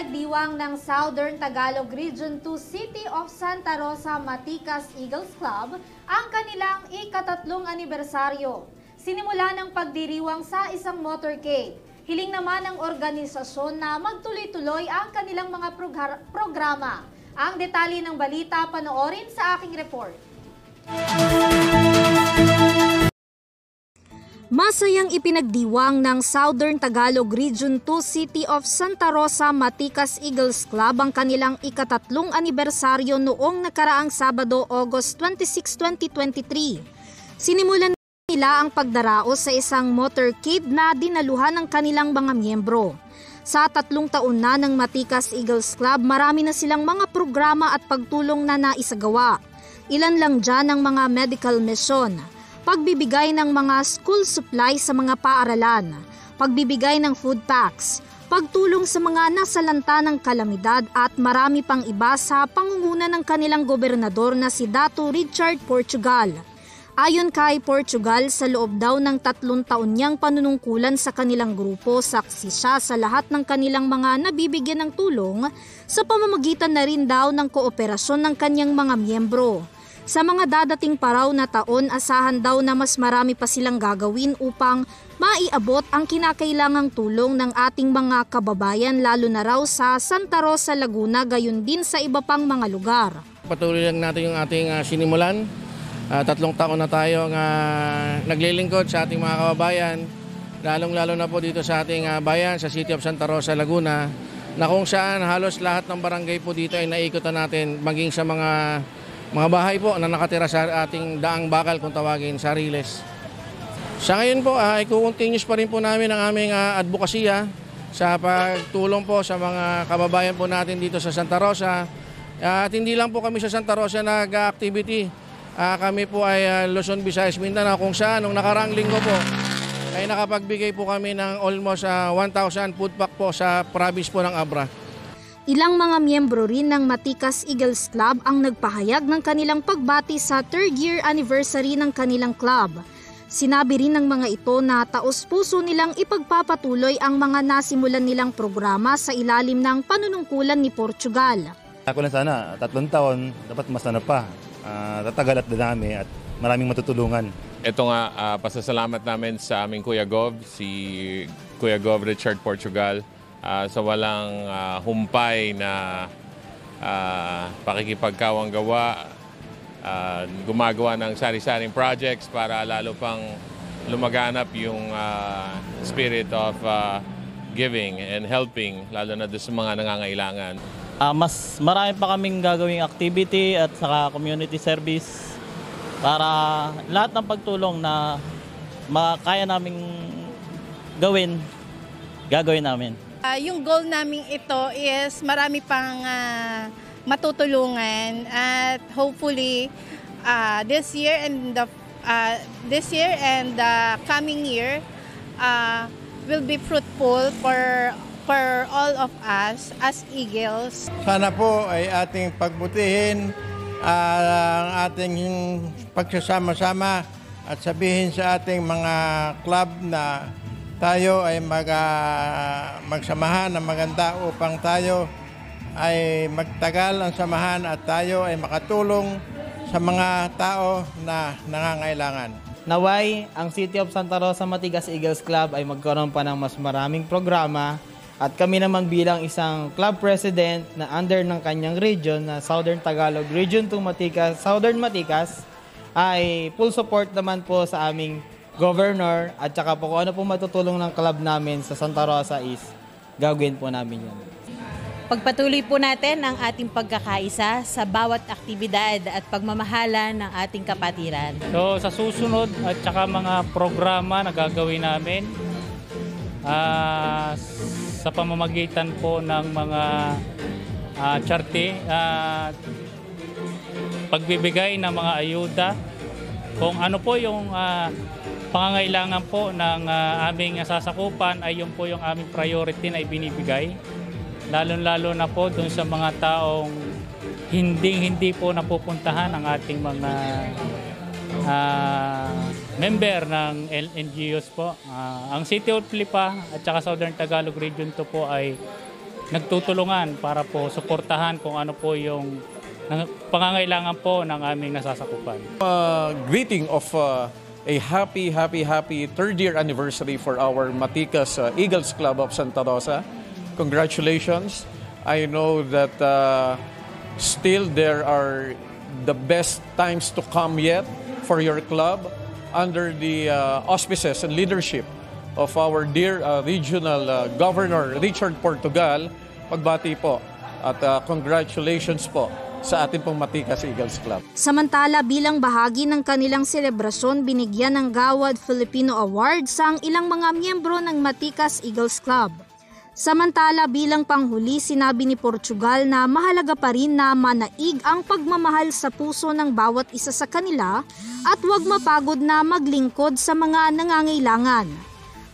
ipinagdiwang ng Southern Tagalog Region 2 City of Santa Rosa Maticas Eagles Club ang kanilang ika-3 anibersaryo. Sinimula ng pagdiriwang sa isang motorcade. Hiling naman ng organisasyon na magtuloy-tuloy ang kanilang mga programa. Ang detalye ng balita panoorin sa aking report. Masayang ipinagdiwang ng Southern Tagalog Region 2 City of Santa Rosa Maticas Eagles Club ang kanilang ika-3 anibersaryo noong nakaraang Sabado, August 26, 2023. Sinimulan nila ang pagdaraos sa isang motorcade na dinaluhan ng kanilang mga miyembro. Sa 3 taon na ng Maticas Eagles Club, marami na silang mga programa at pagtulong na naisagawa. Ilan lang dyan ang mga medical mission, pagbibigay ng mga school supplies sa mga paaralan, pagbibigay ng food packs, pagtulong sa mga nasalanta ng kalamidad at marami pang iba sa pangunguna ng kanilang gobernador na si Dato Richard Portugal. Ayon kay Portugal, sa loob daw ng 3 taon niyang panunungkulan sa kanilang grupo, saksi siya sa lahat ng kanilang mga nabibigyan ng tulong sa pamamagitan na rin daw ng kooperasyon ng kanyang mga miyembro. Sa mga dadating pa raw na taon, asahan daw na mas marami pa silang gagawin upang maiabot ang kinakailangang tulong ng ating mga kababayan, lalo na raw sa Santa Rosa, Laguna, gayon din sa iba pang mga lugar. Patuloy lang natin yung ating sinimulan. 3 taon na tayo naglilingkod sa ating mga kababayan, lalong-lalo na po dito sa ating bayan, sa City of Santa Rosa, Laguna, na kung saan halos lahat ng barangay po dito ay naikutan natin, maging sa mga bahay po na nakatira sa ating daang bakal kung tawagin, sa Riles. Sa ngayon po ay continuous pa rin po namin ang aming advokasya sa pagtulong po sa mga kababayan po natin dito sa Santa Rosa. At hindi lang po kami sa Santa Rosa nag-activity. Kami po ay Luzon, Visayas, Mindanao, kung saan nung nakaraang linggo po ay nakapagbigay po kami ng almost 1,000 food pack po sa province po ng Abra. Ilang mga miyembro rin ng Maticas Eagles Club ang nagpahayag ng kanilang pagbati sa 3rd year anniversary ng kanilang club. Sinabi rin ng mga ito na taos-puso nilang ipagpapatuloy ang mga nasimulan nilang programa sa ilalim ng panunungkulan ni Portugal. Ako lang sana, 3 taon, dapat mas na pa. Tatagal at dadami at maraming matutulungan. Ito nga, pasasalamat namin sa aming Kuya Gov, si Kuya Gov Richard Portugal, sa walang humpay na pakikipagkawang gawa, gumagawa ng sari-saring projects para lalo pang lumaganap yung spirit of giving and helping, lalo na doon sa mga nangangailangan. Mas marami pa kaming gagawing activity at saka community service para lahat ng pagtulong na kaya naming gagawin namin. Yung goal namin ito is marami pang matutulungan at hopefully this year and the coming year will be fruitful for all of us as Eagles. Sana po ay ating pagbutihin ang ating pagsasama-sama at sabihin sa ating mga club na tayo ay magsamahan ng maganda upang tayo ay magtagal ang samahan at tayo ay makatulong sa mga tao na nangangailangan. Naway, ang City of Santa Rosa Maticas Eagles Club ay magkaroon pa ng mas maraming programa. At kami naman bilang isang club president na under ng kanyang region na Southern Tagalog Region 2 Maticas, Southern Maticas, ay full support naman po sa aming governor at saka po kung ano po matutulong ng club namin sa Santa Rosa is gagawin po namin yan. Pagpatuloy po natin ang ating pagkakaisa sa bawat aktibidad at pagmamahala ng ating kapatiran. So sa susunod at saka mga programa na gagawin namin, sa pamamagitan po ng mga charity, pagbibigay ng mga ayuda, kung ano po yung pangangailangan po ng aming sasakupan ay yun po yung aming priority na ibinibigay, lalo-lalo na po dun sa mga taong hindi po napupuntahan ang ating mga member ng NGOs po. Ang City of Lipa at saka Southern Tagalog Region 2 po ay nagtutulungan para po suportahan kung ano po yung pangangailangan po ng aming nasasakupan. Greeting of a happy third year anniversary for our Matikas Eagles Club of Santa Rosa. Congratulations. I know that still there are the best times to come yet for your club under the auspices and leadership of our dear regional governor Richard Portugal. Pagbati po at congratulations po sa ating pong Matikas Eagles Club. Samantala, bilang bahagi ng kanilang selebrasyon, binigyan ng Gawad Filipino Award sa ilang mga miyembro ng Matikas Eagles Club. Samantala, bilang panghuli, sinabi ni Portugal na mahalaga pa rin na manaig ang pagmamahal sa puso ng bawat isa sa kanila at huwag mapagod na maglingkod sa mga nangangailangan.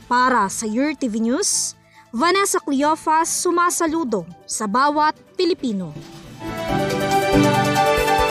Para sa UrTV News, Vanessa Cleofas, sumasaludo sa bawat Pilipino.